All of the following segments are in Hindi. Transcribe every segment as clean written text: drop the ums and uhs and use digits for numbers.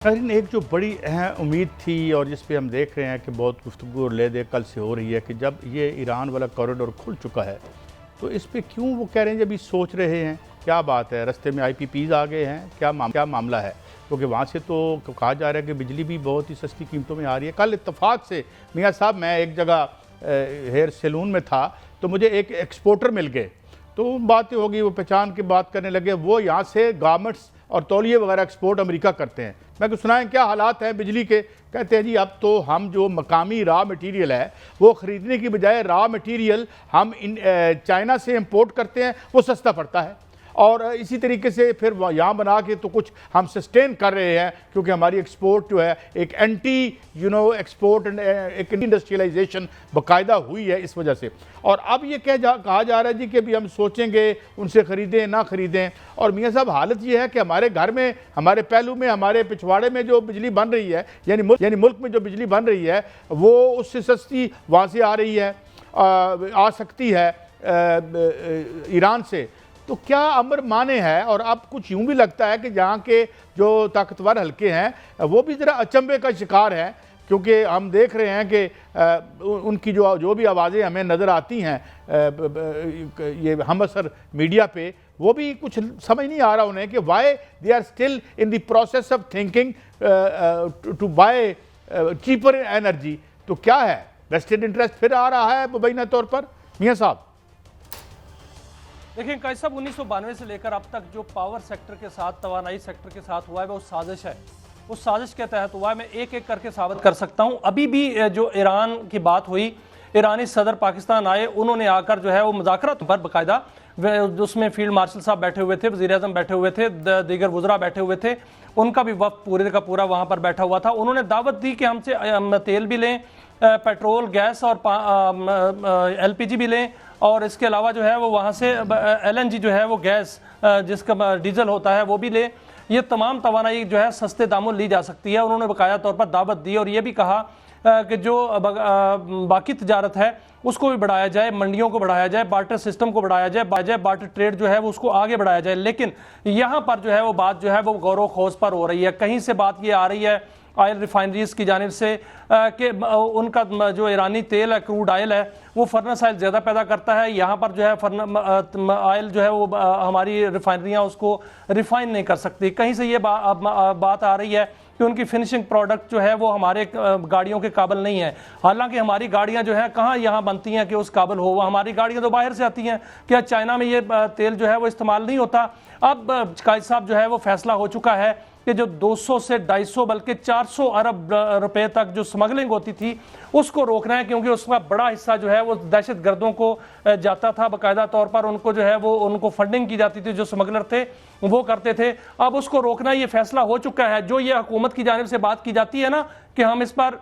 नाज़रीन, एक जो बड़ी अहम उम्मीद थी और जिस पे हम देख रहे हैं कि बहुत गुफ्तगू और ले दे कल से हो रही है कि जब ये ईरान वाला कॉरिडोर खुल चुका है तो इस पे क्यों वो कह रहे हैं, जब ये सोच रहे हैं क्या बात है, रास्ते में IPPs आ गए हैं, क्या मामला है? क्योंकि वहाँ से तो कहा जा रहा है कि बिजली भी बहुत ही सस्ती कीमतों में आ रही है। कल इत्तफाक से मियाँ साहब, मैं एक जगह हेयर सैलून में था तो मुझे एक एक्सपोर्टर मिल गए, तो बातें होगी, वो पहचान के बात करने लगे। वो यहाँ से गारमेंट्स और तौलिए वगैरह एक्सपोर्ट अमेरिका करते हैं। मैं कुछ सुनाएं क्या हालात हैं बिजली के? कहते हैं जी अब तो हम जो मकामी रॉ मटेरियल है वो ख़रीदने की बजाय रॉ मटेरियल हम चाइना से इंपोर्ट करते हैं, वो सस्ता पड़ता है और इसी तरीके से फिर यहाँ बना के तो कुछ हम सस्टेन कर रहे हैं, क्योंकि हमारी एक्सपोर्ट जो है एक एंटी एक्सपोर्ट एक इंडस्ट्रियलाइजेशन बाकायदा हुई है इस वजह से। और अब ये कहा जा रहा है जी कि अभी हम सोचेंगे उनसे ख़रीदें ना ख़रीदें। और मियाँ साहब, हालत ये है कि हमारे घर में, हमारे पहलू में, हमारे पिछवाड़े में जो बिजली बन रही है, यानी मुल्क में जो बिजली बन रही है वो उससे सस्ती वहाँ से आ रही है, आ सकती है ईरान से। तो क्या अमर माने है? और अब कुछ यूं भी लगता है कि जहाँ के जो ताकतवर हल्के हैं वो भी ज़रा अचंभे का शिकार हैं, क्योंकि हम देख रहे हैं कि उनकी जो भी आवाज़ें हमें नज़र आती हैं ये हमअसर मीडिया पे, वो भी कुछ समझ नहीं आ रहा उन्हें कि why they are still in the process of thinking to buy cheaper energy. तो क्या है, वेस्टेड इंटरेस्ट फिर आ रहा है मुबैना तौर पर? मियाँ साहब देखिए कैसा 1992 से लेकर अब तक जो पावर सेक्टर के साथ, तवानाई सेक्टर के साथ हुआ है वो साजिश है, उस साजिश के तहत हुआ है। मैं एक एक करके साबित कर सकता हूं। अभी भी जो ईरान की बात हुई, ईरानी सदर पाकिस्तान आए, उन्होंने आकर जो है वो मुज़ाकरात पर बाकायदा, उसमें फील्ड मार्शल साहब बैठे हुए थे, वज़ीर आज़म बैठे हुए थे, दीगर वज़रा बैठे हुए थे, उनका भी वक्त पूरे का पूरा वहाँ पर बैठा हुआ था। उन्होंने दावत दी कि हमसे तेल भी लें, पेट्रोल, गैस और LPG भी लें, और इसके अलावा जो है वो वहाँ से LNG जो है वो गैस जिसका डीजल होता है वो भी ले। ये तमाम तवानाई जो है सस्ते दामों ली जा सकती है। उन्होंने बकाया तौर पर दावत दी और ये भी कहा कि जो बाकी तजारत है उसको भी बढ़ाया जाए, मंडियों को बढ़ाया जाए, बार्टर सिस्टम को बढ़ाया जाए, बार्टर ट्रेड जो है वो उसको आगे बढ़ाया जाए। लेकिन यहाँ पर जो है वो बात जो है वो गौर खोज पर हो रही है। कहीं से बात ये आ रही है ऑयल रिफाइनरीज की जानिब से कि उनका जो ईरानी तेल है, क्रूड ऑयल है, वो फर्नेस ऑयल ज़्यादा पैदा करता है। यहाँ पर जो है ऑयल जो है वो हमारी रिफाइनरियाँ उसको रिफाइन नहीं कर सकती। कहीं से ये बात आ रही है कि उनकी फिनिशिंग प्रोडक्ट जो है वो हमारे गाड़ियों के काबिल नहीं है। हालांकि हमारी गाड़ियाँ जो है कहाँ यहाँ बनती हैं कि उस काबिल हो, वो हमारी गाड़ियाँ तो बाहर से आती हैं। क्या चाइना में ये तेल जो है वो इस्तेमाल नहीं होता? अब कायद साहब जो है वो फैसला हो चुका है कि जो 200 से 250 बल्कि 400 अरब रुपए तक जो स्मगलिंग होती थी उसको रोकना है, क्योंकि उसका बड़ा हिस्सा जो है वो दहशत गर्दों को जाता था। बाकायदा तौर पर उनको जो है वो उनको फंडिंग की जाती थी, जो स्मगलर थे वो करते थे। अब उसको रोकना ये फैसला हो चुका है। जो ये हुकूमत की जानिब से बात की जाती है ना कि हम इस पर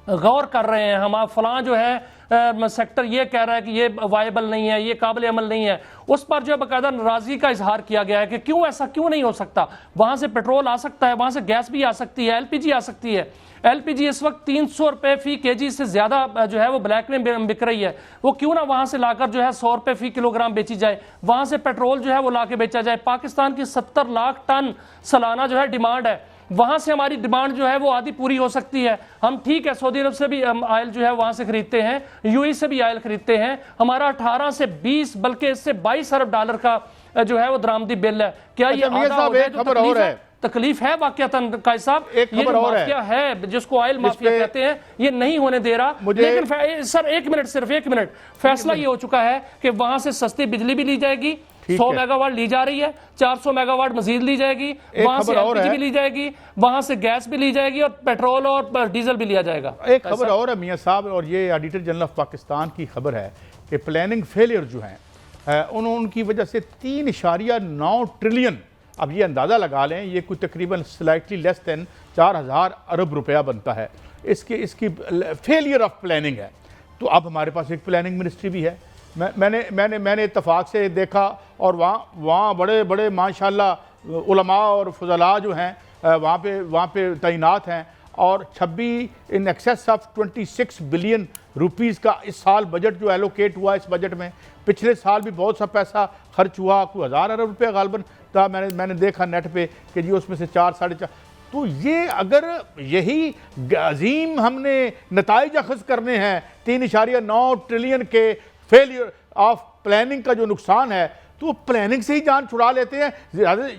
गौर कर रहे हैं, हम फलां जो है सेक्टर ये कह रहा है कि ये वायबल नहीं है, ये काबिल अमल नहीं है, उस पर जो है बाकायदा नाराजगी का इजहार किया गया है कि क्यों ऐसा क्यों नहीं हो सकता। वहां से पेट्रोल आ सकता है, वहां से गैस भी आ सकती है, LPG आ सकती है। LPG इस वक्त 300 रुपए फी kg से ज्यादा जो है वो ब्लैक में बिक रही है। वो क्यों ना वहां से लाकर जो है 100 रुपए फी किलोग्राम बेची जाए, वहां से पेट्रोल जो है वो लाके बेचा जाए। पाकिस्तान की 70 लाख टन सालाना जो है डिमांड है, वहां से हमारी डिमांड जो है वो आधी पूरी हो सकती है। हम ठीक है सऊदी अरब से भी हम ऑयल जो है वहां से खरीदते हैं, UAE से भी ऑयल खरीदते हैं। हमारा 18 से 20 बल्कि इससे 22 अरब डॉलर का जो है वो दरामदी बिल है। क्या ये आधा हो जाए तो तकलीफ है? वाकयातन कायद साहब ये जो माफिया है जिसको ऑयल माफिया कहते हैं ये नहीं होने दे रहा। लेकिन सर एक मिनट, सिर्फ एक मिनट, फैसला ये हो चुका है कि वहां से सस्ती बिजली भी ली जाएगी, 100 मेगावाट ली जा रही है, 400 मेगावाट मजीद ली जाएगी, वहां से LPG भी ली जाएगी, वहां से गैस भी ली जाएगी और पेट्रोल और डीजल भी लिया जाएगा। एक खबर और है मियाँ साहब, और ये ऑडिटर जनरल ऑफ पाकिस्तान की खबर है कि प्लानिंग फेलियर जो है उनकी वजह से 3.9 ट्रिलियन, अब ये अंदाज़ा लगा लें, ये कोई तकरीबन स्लाइटली लेस दैन 4000 अरब रुपया बनता है। इसकी फेलियर ऑफ प्लानिंग है। तो अब हमारे पास एक प्लानिंग मिनिस्ट्री भी है। मैंने इत्तफाक से देखा और वहाँ बड़े बड़े माशाल्लाह उलमा और फजला जो हैं वहाँ पे तैनात हैं, और 26 in excess of 26 billion rupees का इस साल बजट जो एलोकेट हुआ इस बजट में। पिछले साल भी बहुत सा पैसा खर्च हुआ, कोई 1000 अरब रुपये गालबन था। मैंने देखा नेट पे कि जी उसमें से 4 साढ़े 4 तो ये अगर यही अजीम हमने नताइज अखज़ करने हैं 3.9 ट्रिलियन के फेलियर ऑफ प्लानिंग का जो नुकसान है, तो प्लानिंग से ही जान छुड़ा लेते हैं,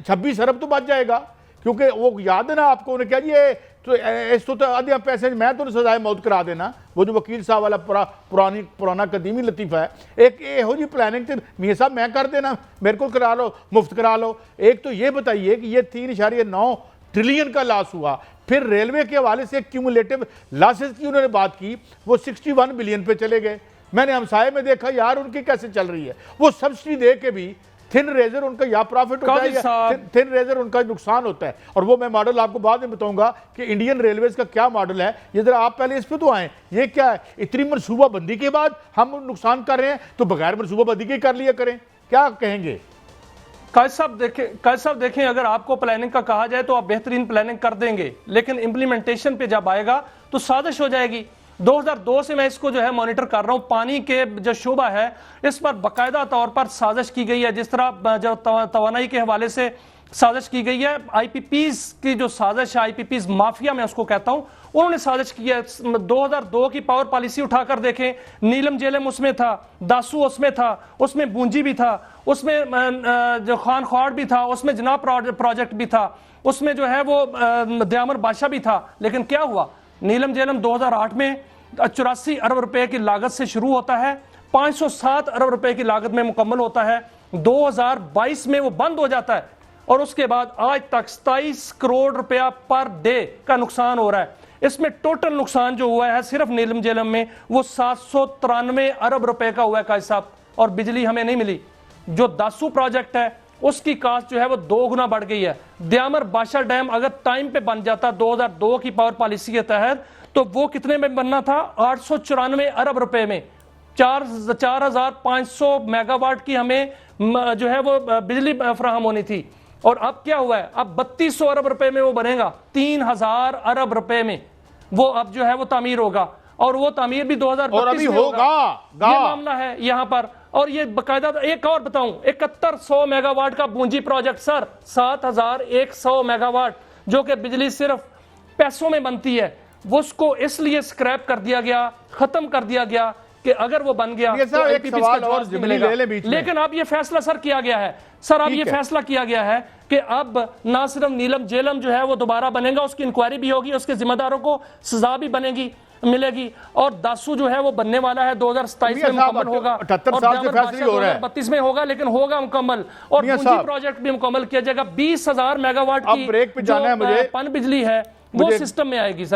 26 अरब तो बच जाएगा। क्योंकि वो याद है ना आपको, उन्हें क्या ये तो इस तो आधे पैसे मैं तो सजाए मौत करा देना, वो जो वकील साहब वाला पुराना कदीमी लतीफ़ा है। एक यहो जी प्लानिंग तो मियाँ साहब मैं कर देना, मेरे को करा लो, मुफ्त करा लो। एक तो ये बताइए कि ये 3.9 ट्रिलियन का लॉस हुआ, फिर रेलवे के हवाले से क्यूमुलेटिव लॉसेस की उन्होंने बात की, वो 61 बिलियन पे चले गए। मैंने हमसाये में देखा यार उनकी कैसे चल रही है, वो सब्सिडी दे के भी थिन रेजर उनका या प्रॉफिट होता है या थिन रेजर उनका नुकसान होता है। और वो मैं मॉडल आपको बाद में बताऊंगा कि इंडियन रेलवेज का क्या मॉडल है। ये जरा आप पहले इस पे तो आए, ये क्या है, इतनी मनसूबाबंदी के बाद हम नुकसान कर रहे हैं, तो बगैर मनसूबाबंदी के कर लिया करें, क्या कहेंगे? कायद साहब देखें, अगर आपको प्लानिंग का कहा जाए तो आप बेहतरीन प्लानिंग कर देंगे, लेकिन इंप्लीमेंटेशन पे जब आएगा तो साजिश हो जाएगी। 2002 से मैं इसको जो है मॉनिटर कर रहा हूं, पानी के जो शोबा है इस पर बाकायदा तौर पर साजिश की गई है। जिस तरह जो तवानाई के हवाले से साजिश की गई है, आईपीपीज की जो साजिश है, आईपीपीज माफिया मैं उसको कहता हूं, उन्होंने साजिश की है। 2002 की पावर पॉलिसी उठाकर देखें, नीलम जेलम उसमें था, दासू उसमें था, उसमें बूंजी भी था, उसमें जो खान ख्वाड़ भी था, उसमें जनाब प्रोजेक्ट भी था, उसमें जो है वो दयामर बादशाह भी था। लेकिन क्या हुआ, नीलम जेलम 2008 में 84 अरब रुपए की लागत से शुरू होता है, 507 अरब रुपए की लागत में मुकम्मल होता है, 2022 में वो बंद हो जाता है और उसके बाद आज तक 27 करोड़ रुपया पर डे का नुकसान हो रहा है। इसमें टोटल नुकसान जो हुआ है सिर्फ नीलम जेलम में वो 793 अरब रुपए का हुआ है कायद साहब, और बिजली हमें नहीं मिली। जो दासू प्रोजेक्ट है उसकी कास्ट जो है वो 2 गुना बढ़ गई है। दयामर बादशाह डैम अगर टाइम पे बन जाता 2002 की पावर पॉलिसी के तहत, तो वो कितने में बनना था, 894 अरब रुपए में, 4500 मेगावाट की हमें जो है वो बिजली फराहम होनी थी। और अब क्या हुआ है, अब 3200 अरब रुपए में वो बनेगा, 3000 अरब रुपए में वो अब जो है वो तामीर होगा, और वो तामीर भी 2032 में होगा। ये मामला है यहाँ पर। और ये बकायदा एक और बताऊं, 7100 मेगावाट का बूंजी प्रोजेक्ट सर, 7100 मेगावाट जो कि बिजली सिर्फ पैसों में बनती है, वो उसको इसलिए स्क्रैप कर दिया गया, खत्म कर दिया गया कि अगर वो बन गया तो APPs का जवाब मिलेगा। लेकिन अब ये फैसला सर किया गया है, सर अब ये फैसला किया गया है कि अब ना सिर्फ नीलम जेलम जो है वो दोबारा बनेगा, उसकी इंक्वायरी भी होगी, उसके जिम्मेदारों को सजा भी बनेगी मिलेगी, और दासू जो है वो बनने वाला है 2027 में मुकम्मल होगा, 2032 में होगा, लेकिन होगा मुकम्मल। और बूंजी प्रोजेक्ट भी मुकम्मल किया जाएगा। 20,000 मेगावाट की जो पन बिजली है वो सिस्टम में आएगी सर।